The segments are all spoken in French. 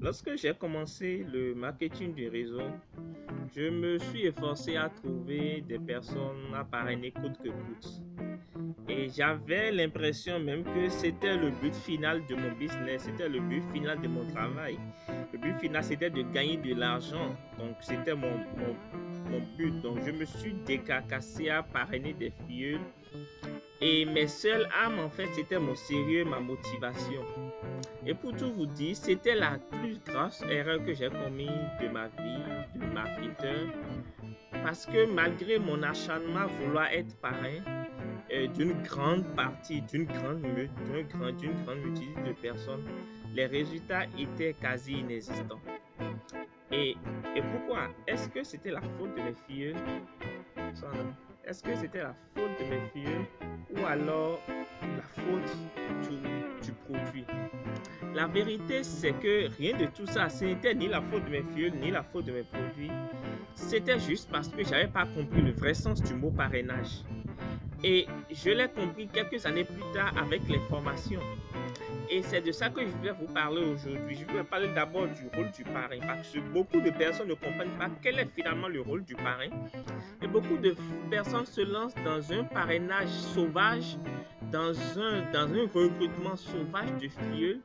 Lorsque j'ai commencé le marketing du réseau, je me suis efforcé à trouver des personnes à parrainer coûte que coûte. Et j'avais l'impression même que c'était le but final de mon business, c'était le but final de mon travail. Le but final, c'était de gagner de l'argent. Donc, c'était mon but. Donc, je me suis décarcassé à parrainer des filles. Et mes seules armes, en fait, c'était mon sérieux, ma motivation. Et pour tout vous dire, c'était la plus grosse erreur que j'ai commise de ma vie de marketeur. Parce que malgré mon acharnement à vouloir être parrain d'une grande partie, d'une grande multitude de personnes, les résultats étaient quasi inexistants. Et, et pourquoi? Est-ce que c'était la faute de mes filles? Est-ce que c'était la faute de mes filles ou alors la faute du produit? La vérité, c'est que rien de tout ça, ce n'était ni la faute de mes filles, ni la faute de mes produits. C'était juste parce que je n'avais pas compris le vrai sens du mot parrainage. Et je l'ai compris quelques années plus tard avec les formations. Et c'est de ça que je vais vous parler aujourd'hui. Je vais parler d'abord du rôle du parrain parce que beaucoup de personnes ne comprennent pas quel est finalement le rôle du parrain. Et beaucoup de personnes se lancent dans un parrainage sauvage, dans un recrutement sauvage de filleuls.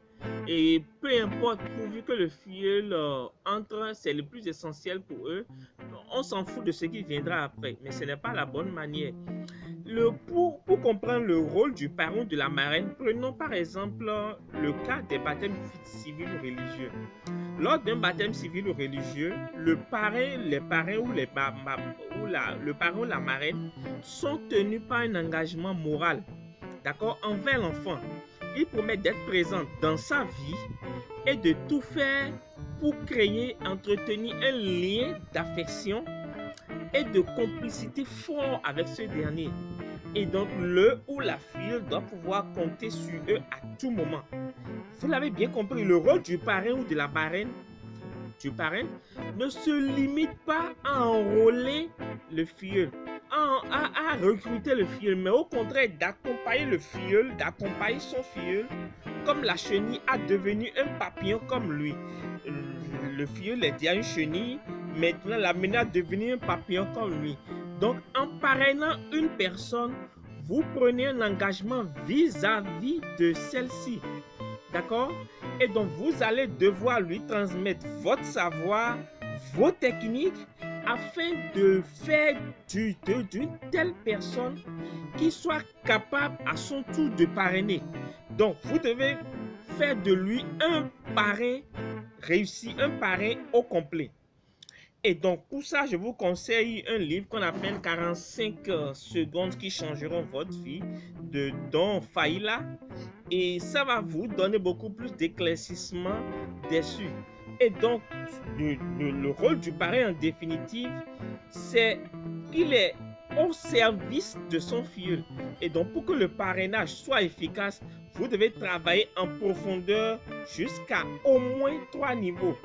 Et peu importe, pourvu que le filleul entre, c'est le plus essentiel pour eux. On s'en fout de ce qui viendra après, mais ce n'est pas la bonne manière. Pour comprendre le rôle du parrain ou de la marraine, prenons par exemple le cas des baptêmes civils ou religieux. Lors d'un baptême civil ou religieux, le parrain, les parrains ou le parrain ou la marraine sont tenus par un engagement moral, d'accord, envers l'enfant. Ils promettent d'être présents dans sa vie et de tout faire pour créer, entretenir un lien d'affection et de complicité fort avec ce dernier. Et donc, le ou la fille doit pouvoir compter sur eux à tout moment. Vous l'avez bien compris, le rôle du parrain ou de la marraine, ne se limite pas à enrôler le filleul, à recruter le filleul, mais au contraire d'accompagner le filleul, d'accompagner son filleul comme la chenille à devenir un papillon comme lui. Le filleul est déjà une chenille, maintenant l'amener à devenir un papillon comme lui. Donc en parrainant une personne, vous prenez un engagement vis-à-vis de celle-ci. D'accord? Et donc, vous allez devoir lui transmettre votre savoir, vos techniques, afin de faire d'une telle personne qui soit capable à son tour de parrainer. Donc, vous devez faire de lui un parrain réussi, un parrain au complet. Et donc, pour ça, je vous conseille un livre qu'on appelle 45 secondes qui changeront votre vie de Don Failla. Et ça va vous donner beaucoup plus d'éclaircissement dessus. Et donc, le rôle du parrain en définitive, c'est qu'il est au service de son filleul. Et donc, pour que le parrainage soit efficace, vous devez travailler en profondeur jusqu'à au moins 3 niveaux.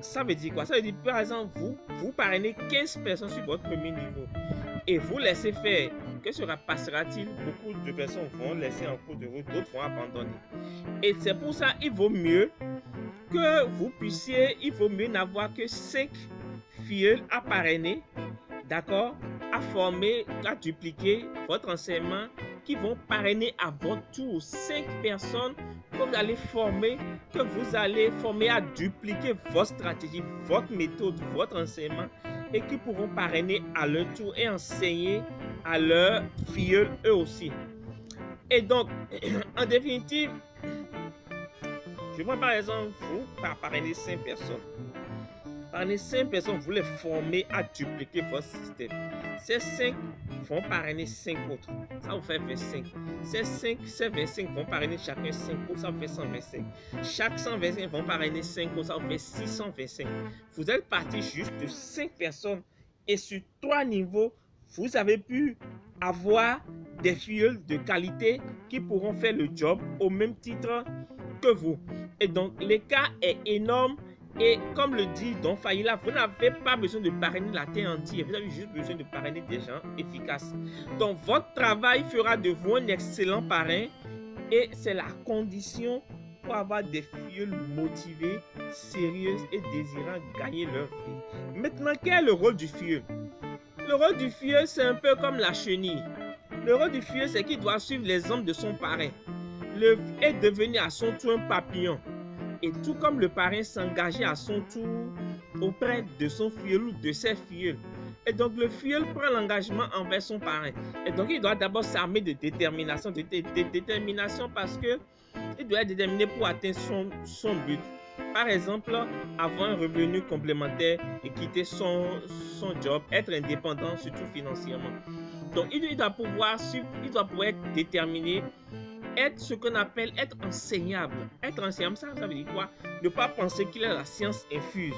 Ça veut dire quoi? Ça veut dire, par exemple, vous parrainez 15 personnes sur votre premier niveau et vous laissez faire. Que passera-t-il? Beaucoup de personnes vont laisser en cours de route, d'autres vont abandonner. Et c'est pour ça qu'il vaut mieux que vous puissiez, il vaut mieux n'avoir que 5 filleuls à parrainer, d'accord, à former, à dupliquer votre enseignement, qui vont parrainer à votre tour 5 personnes que vous allez former à dupliquer votre stratégie, votre méthode, votre enseignement et qui pourront parrainer à leur tour et enseigner à leurs filleuls eux aussi. Et donc, en définitive, je vois par exemple, vous parrainer 5 personnes. Parrainer 5 personnes, vous les formez à dupliquer votre système. Ces 5 vont parrainer 5 autres. Ça vous fait 25. Ces 25 vont parrainer chacun 5 autres. Ça vous fait 125. Chaque 125 vont parrainer 5 autres. Ça vous fait 625. Vous êtes parti juste de 5 personnes. Et sur 3 niveaux, vous avez pu avoir des filleuls de qualité qui pourront faire le job au même titre que vous. Et donc, l'écart est énorme. Et comme le dit Don Failla, vous n'avez pas besoin de parrainer la terre entière. Vous avez juste besoin de parrainer des gens efficaces. Donc, votre travail fera de vous un excellent parrain. Et c'est la condition faut avoir des filles motivées, sérieuses et désirant gagner leur vie. Maintenant, quel est le rôle du filleul? Le rôle du filleul, c'est un peu comme la chenille. Le rôle du filleul, c'est qu'il doit suivre l'exemple de son parrain et devenir à son tour un papillon. Et tout comme le parrain s'engageait à son tour auprès de son filleul ou de ses filleuls. Et donc le filleul prend l'engagement envers son parrain. Et donc il doit d'abord s'armer de détermination. Détermination parce que il doit être déterminé pour atteindre son but. Par exemple, avoir un revenu complémentaire et quitter son job, être indépendant, surtout financièrement. Donc il doit pouvoir être déterminé, être ce qu'on appelle être enseignable. Être enseignable, ça veut dire quoi? Ne pas penser qu'il a la science infuse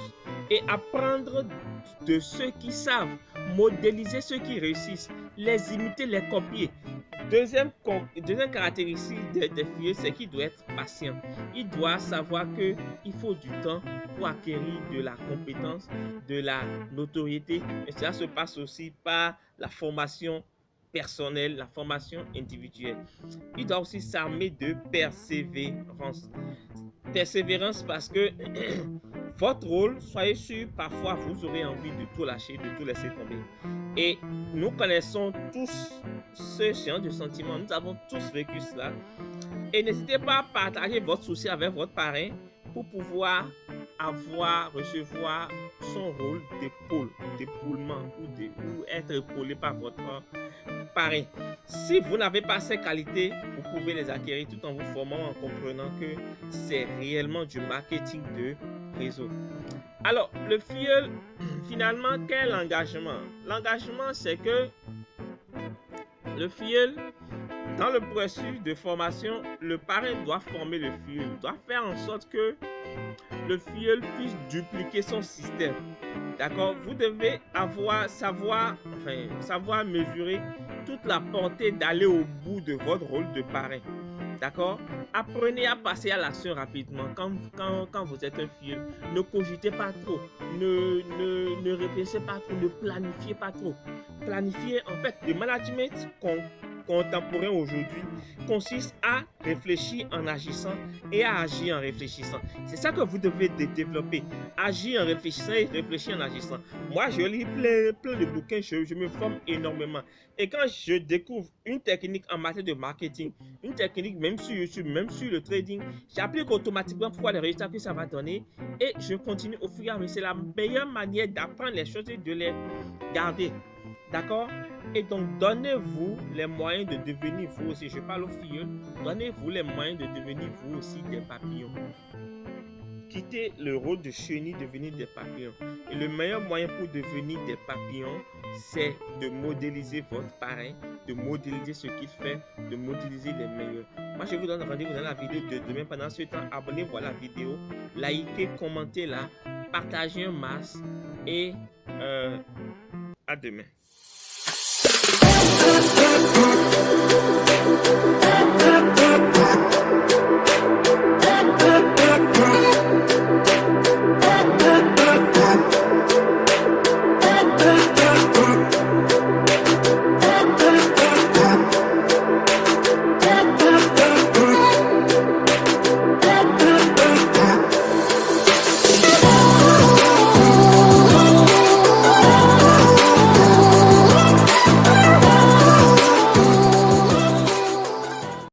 et apprendre de ceux qui savent, modéliser ceux qui réussissent, les imiter, les copier. Deuxième caractéristique des filles, c'est qu'il doit être patient. Il doit savoir qu'il faut du temps pour acquérir de la compétence, de la notoriété. Et cela se passe aussi par la formation personnelle, la formation individuelle. Il doit aussi s'armer de persévérance. Persévérance parce que votre rôle, soyez sûr, parfois vous aurez envie de tout lâcher, de tout laisser tomber. Et nous connaissons tous ce genre de sentiments, nous avons tous vécu cela. Et n'hésitez pas à partager votre souci avec votre parrain pour pouvoir recevoir son rôle d'épaulement ou être épaulé par votre parrain. Si vous n'avez pas ces qualités, vous pouvez les acquérir tout en vous formant, en comprenant que c'est réellement du marketing de réseau. Alors, le filleul, finalement, quel engagement? L'engagement, c'est que le filleul, dans le processus de formation, le parrain doit former le filleul, doit faire en sorte que le filleul puisse dupliquer son système. D'accord? Vous devez savoir mesurer toute la portée d'aller au bout de votre rôle de parrain. D'accord? Apprenez à passer à l'action rapidement. Quand vous êtes un filleul, ne cogitez pas trop, ne réfléchissez pas trop, ne planifiez pas trop. Planifier, en fait, le management contemporain aujourd'hui consiste à réfléchir en agissant et à agir en réfléchissant. C'est ça que vous devez développer. Agir en réfléchissant et réfléchir en agissant. Moi, je lis plein de bouquins, je me forme énormément. Et quand je découvre une technique en matière de marketing, une technique même sur YouTube, même sur le trading, j'applique automatiquement pour voir les résultats que ça va donner et je continue au fur et à mesure. C'est la meilleure manière d'apprendre les choses et de les garder. D'accord? Et donc, donnez-vous les moyens de devenir vous aussi. Je parle aux filles. Donnez-vous les moyens de devenir vous aussi des papillons. Quittez le rôle de chenille, devenir des papillons. Et le meilleur moyen pour devenir des papillons, c'est de modéliser votre parrain, de modéliser ce qu'il fait, de modéliser les meilleurs. Moi, je vous donne rendez-vous dans la vidéo de demain. Pendant ce temps, abonnez-vous à la vidéo, likez, commentez là, partagez un max et à demain.